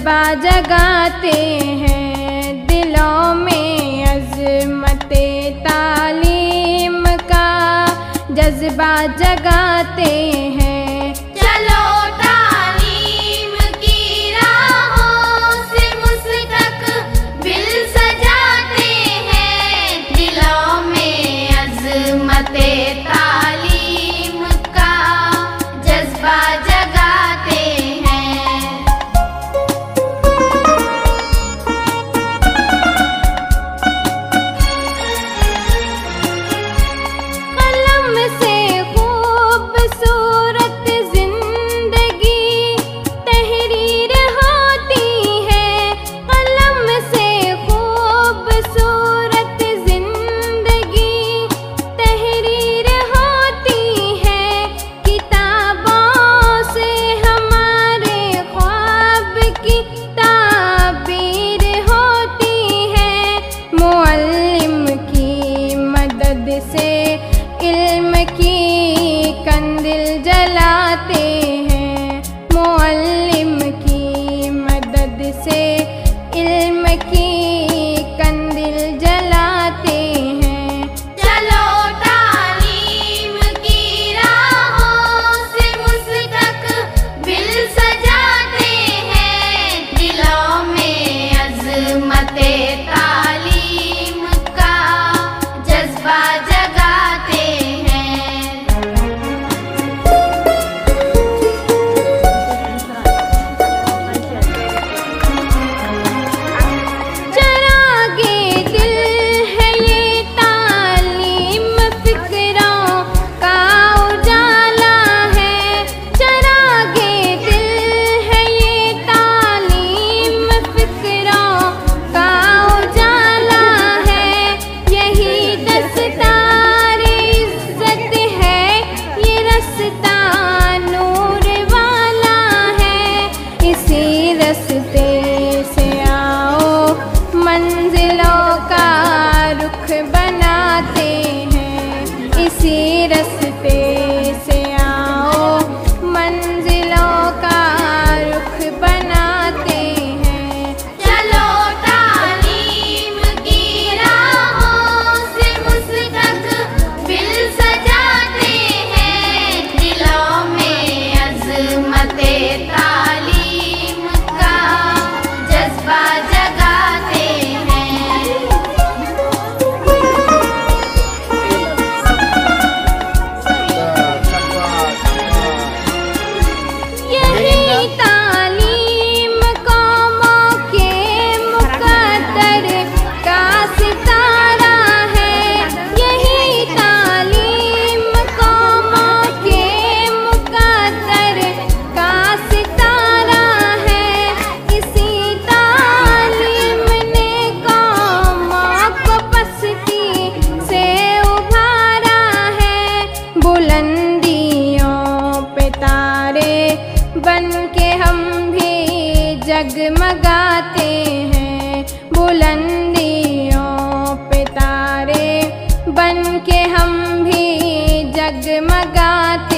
जज्बा जगाते हैं दिलों में अज़मते तालीम का, जज्बा जगाते हैं। चलो तालीम की राहों से मुस्तक़बिल सजाते हैं, दिलों में अज़मते तालीम का जज्बा जगाते हैं। कलम से खूबसूरत जिंदगी तहरीर होती है, कलम से खूबसूरत जिंदगी तहरीर होती है। किताबों से हमारे ख्वाब की ताबीर होती है, मुअल्लिम की मदद से इल्म की कंदिल जलाते हैं, मुअल्लिम की मदद से इल्म की कंदिल जलाते हैं। चलो तालीम की राहों से मुस्तक़बिल सजाते हैं, दिलों में अज़मते तालीम का जज्बा जगाते हैं। चरागे दिल है ये तालीम, फिक्रों का उजाला है। चरागे दिल है ये तालीम, फिक्रों का उजाला है। यही दस्तार इज़्ज़त है, ये रास्ता नूर वाला है। इसी रास्ते से आओ मंजिलों का रुख बनाते हैं, इसी रास्ते से आओ मंजिलों का रुख बनाते हैं। चलो तालीम की राहों से मुस्तक़बिल सजाते हैं, दिलों में अज़मते तालीम का जज्बा जगाते हैं। यही तालीम कौमों के मुक़द्दर का सितारा है, यही तालीम कौमों के मुक़द्दर का सितारा है। इसी तालीम ने कौमों को पस्ती से उभारा है, बुलंदियों पे तारे बन के हम भी जगमगाते हैं, बुलंदियों पे तारे बन के हम भी जगमगाते